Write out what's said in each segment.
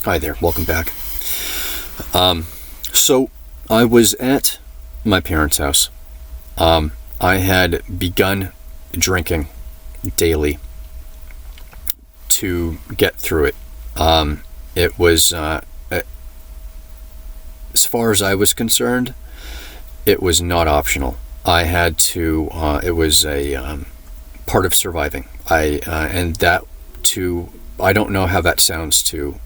Hi there, welcome back. So I was at my parents' house. I had begun drinking daily to get through it. It was, as far as I was concerned, it was not optional. I had to, it was a part of surviving. And that too, I don't know how that sounds to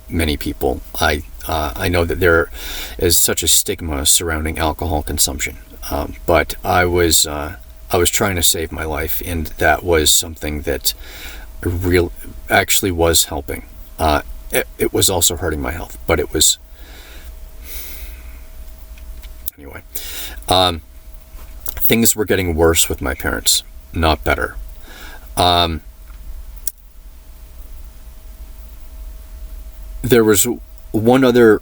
many people. I know that there is such a stigma surrounding alcohol consumption, but I was trying to save my life, and that was something that actually was helping. It was also hurting my health, but it was anyway. Things were getting worse with my parents, not better. There was one other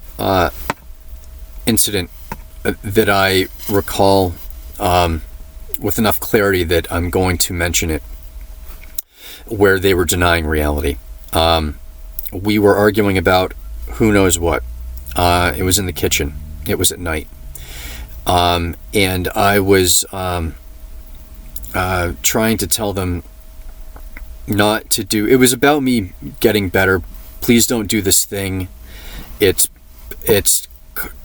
incident that I recall with enough clarity that I'm going to mention it, where they were denying reality. We were arguing about who knows what. It was in the kitchen. It was at night. And I was trying to tell them not to do. It was about me getting better. Please don't do this thing. It's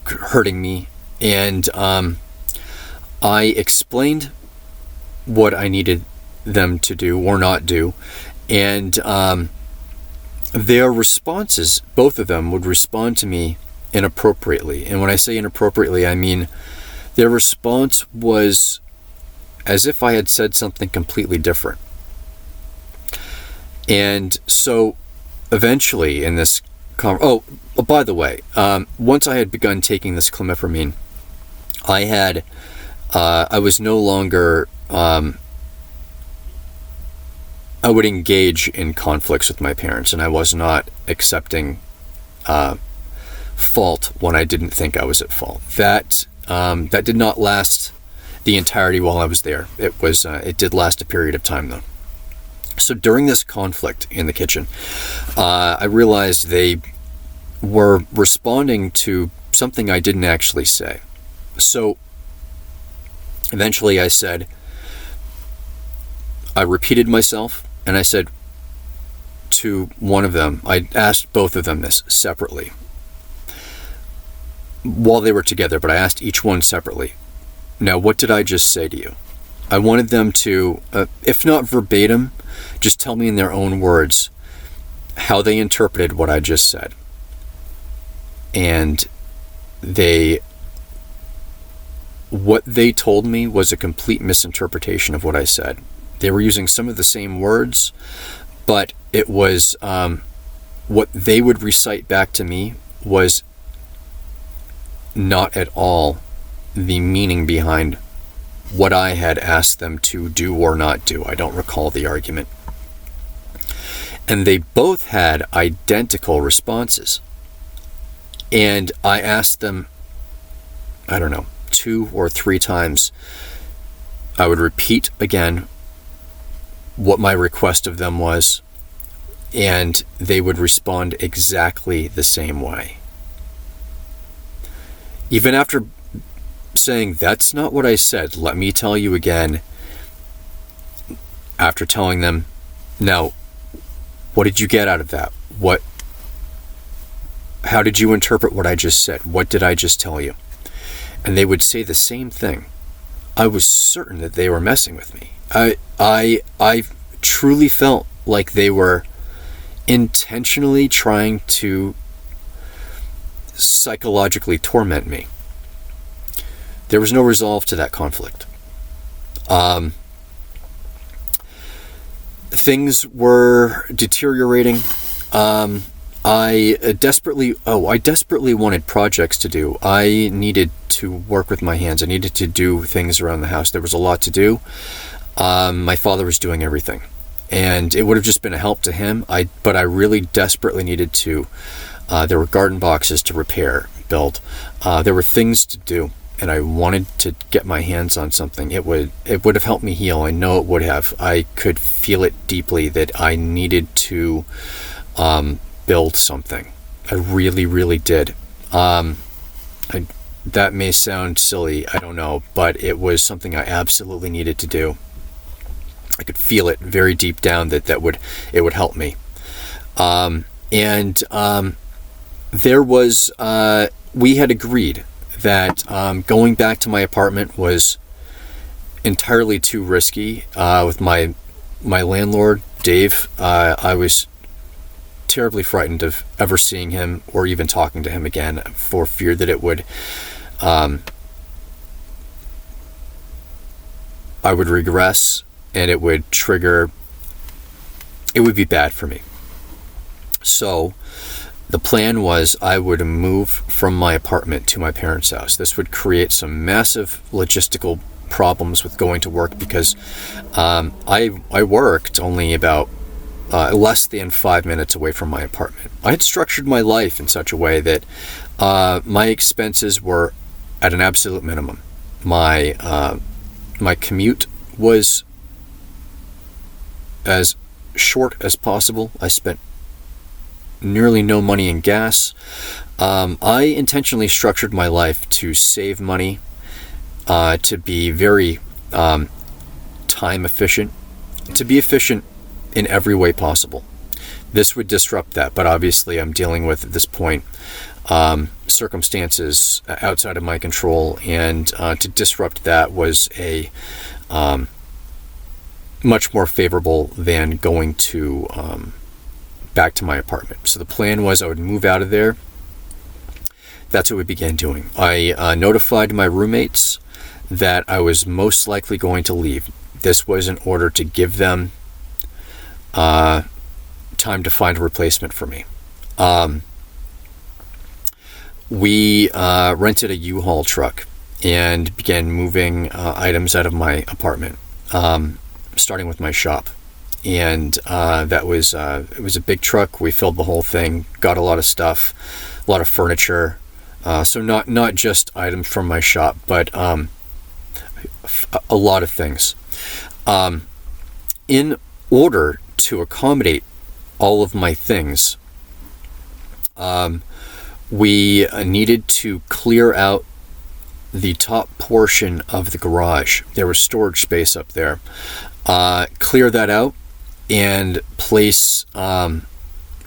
hurting me. And I explained what I needed them to do or not do. And their responses, both of them, would respond to me inappropriately. And when I say inappropriately, I mean their response was as if I had said something completely different. And so eventually in this by the way, once I had begun taking this clomipramine, I was no longer, I would engage in conflicts with my parents, and I was not accepting fault when I didn't think I was at fault. That did not last the entirety while I was there. It did last a period of time though. So during this conflict in the kitchen, I realized they were responding to something I didn't actually say. So eventually I repeated myself, and I said to one of them, I asked both of them this separately while they were together, but I asked each one separately. Now, what did I just say to you? I wanted them to, if not verbatim, just tell me in their own words how they interpreted what I just said. And what they told me was a complete misinterpretation of what I said. They were using some of the same words, but it was what they would recite back to me was not at all the meaning behind what I had asked them to do or not do. I don't recall the argument. And they both had identical responses. And I asked them, I don't know, 2 or 3 times. I would repeat again what my request of them was, and they would respond exactly the same way. Even after saying, that's not what I said, let me tell you again, after telling them, now, what did you get out of that? How did you interpret what I just said? What did I just tell you? And they would say the same thing. I was certain that they were messing with me. I truly felt like they were intentionally trying to psychologically torment me. There was no resolve to that conflict. Things were deteriorating. I desperately wanted projects to do. I needed to work with my hands. I needed to do things around the house. There was a lot to do. My father was doing everything, and it would have just been a help to him. But I really desperately needed to. There were garden boxes to repair, build. There were things to do, and I wanted to get my hands on something. It would have helped me heal. I know it would have. I could feel it deeply that I needed to build something. I really, really did. That may sound silly, I don't know, but it was something I absolutely needed to do. I could feel it very deep down that it would help me. There was, we had agreed that going back to my apartment was entirely too risky. With my landlord, Dave, I was terribly frightened of ever seeing him or even talking to him again, for fear that it would, I would regress and it would be bad for me. So the plan was I would move from my apartment to my parents' house. This would create some massive logistical problems with going to work, because I worked only about less than 5 minutes away from my apartment. I had structured my life in such a way that my expenses were at an absolute minimum. My commute was as short as possible. I spent nearly no money in gas. I intentionally structured my life to save money, to be very time efficient, to be efficient in every way possible. This would disrupt that, but obviously I'm dealing with, at this point, circumstances outside of my control, and to disrupt that was a much more favorable than going to back to my apartment. So the plan was I would move out of there. That's what we began doing. I notified my roommates that I was most likely going to leave. This was in order to give them time to find a replacement for me. We rented a U-Haul truck and began moving items out of my apartment, starting with my shop. And it was a big truck. We filled the whole thing, got a lot of stuff, a lot of furniture. So not just items from my shop, but a lot of things. In order to accommodate all of my things, we needed to clear out the top portion of the garage. There was storage space up there. Clear that out and place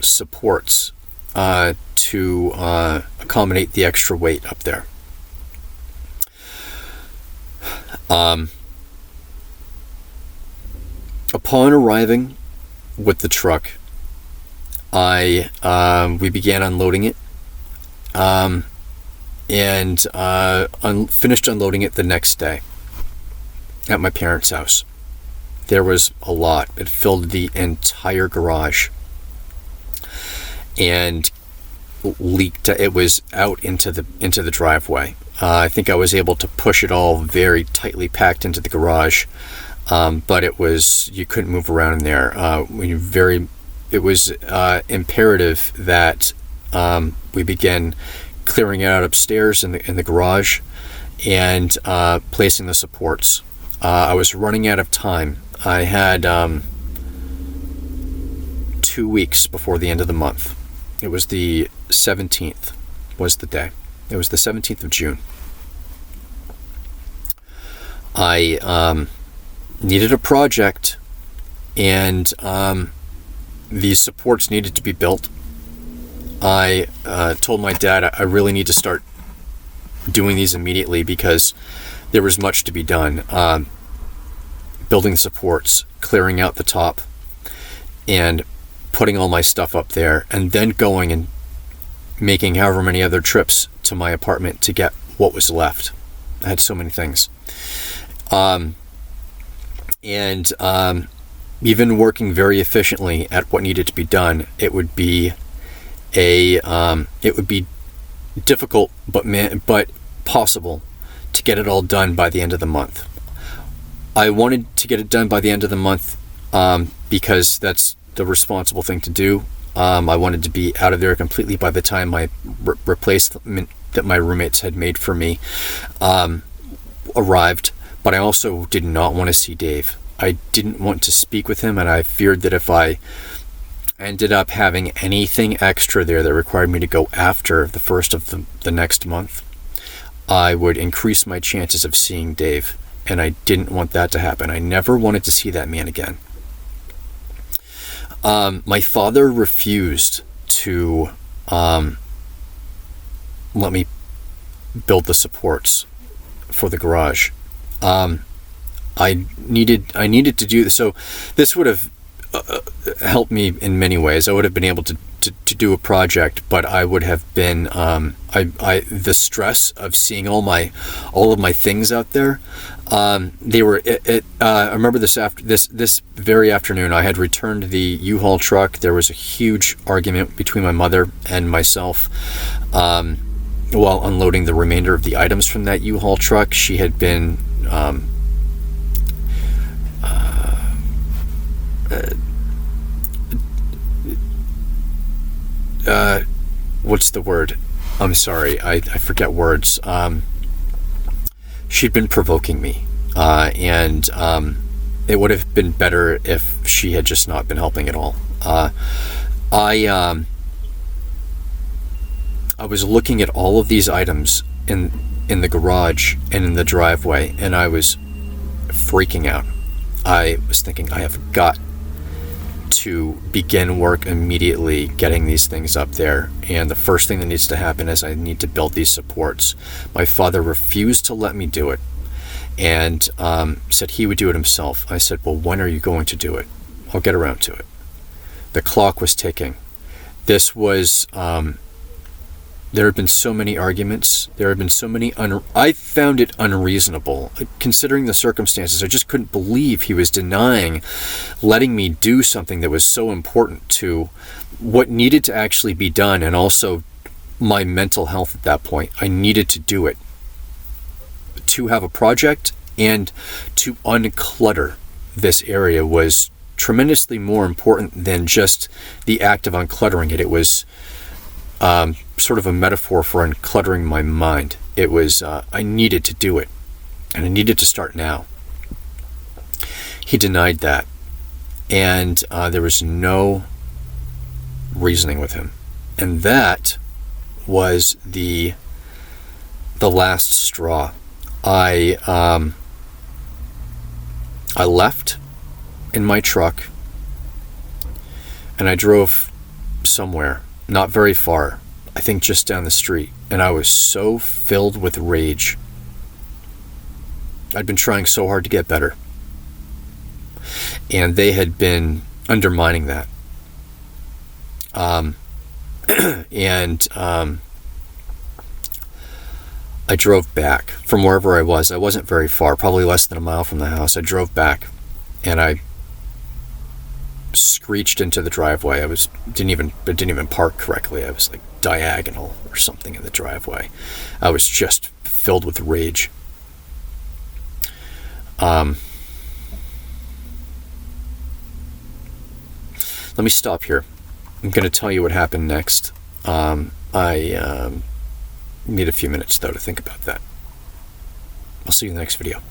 supports to accommodate the extra weight up there. Upon arriving with the truck, we began unloading it, and finished unloading it the next day at my parents' house. There was a lot. It filled the entire garage and leaked. It was out into the driveway. I think I was able to push it all very tightly packed into the garage, but you couldn't move around in there. It was imperative that we began clearing it out upstairs in the garage and placing the supports. I was running out of time. I had 2 weeks before the end of the month. It was the 17th was the day. It was the 17th of June. I needed a project, and these supports needed to be built. I told my dad I really need to start doing these immediately because there was much to be done. Building supports, clearing out the top, and putting all my stuff up there, and then going and making however many other trips to my apartment to get what was left. I had so many things. Even working very efficiently at what needed to be done, it would be difficult but possible to get it all done by the end of the month. I wanted to get it done by the end of the month because that's the responsible thing to do. I wanted to be out of there completely by the time my replacement that my roommates had made for me arrived, but I also did not want to see Dave. I didn't want to speak with him, and I feared that if I ended up having anything extra there that required me to go after the first of the next month, I would increase my chances of seeing Dave. And I didn't want that to happen. I never wanted to see that man again. My father refused to let me build the supports for the garage. I needed to do this. So this would have helped me in many ways. I would have been able to do a project, but I would have been the stress of seeing all of my things out there. They were. I remember this very afternoon. I had returned the U-Haul truck. There was a huge argument between my mother and myself while unloading the remainder of the items from that U-Haul truck. She had been what's the word? I'm sorry, I forget words. She'd been provoking me, and it would have been better if she had just not been helping at all. I was looking at all of these items in the garage and in the driveway, and I was freaking out. I was thinking, I have got to begin work immediately getting these things up there, and the first thing that needs to happen is I need to build these supports. My father refused to let me do it, and said he would do it himself. I said, well, when are you going to do it? I'll get around to it. The clock was ticking. This was there had been so many arguments. There had been so many I found it unreasonable, considering the circumstances. I just couldn't believe he was denying letting me do something that was so important to what needed to actually be done, and also my mental health at that point. I needed to do it, to have a project, and to unclutter this area was tremendously more important than just the act of uncluttering it. It was sort of a metaphor for uncluttering my mind. It was, I needed to do it, and I needed to start now. He denied that, and there was no reasoning with him. And that was the last straw. I left in my truck, and I drove somewhere, not very far, I think just down the street, and I was so filled with rage. I'd been trying so hard to get better, and they had been undermining that. I drove back from wherever I was. I wasn't very far, probably less than a mile from the house. I drove back, and I screeched into the driveway. I didn't even park correctly. I was like diagonal or something in the driveway. I was just filled with rage. Let me stop here. I'm going to tell you what happened next. I need a few minutes though to think about that. I'll see you in the next video.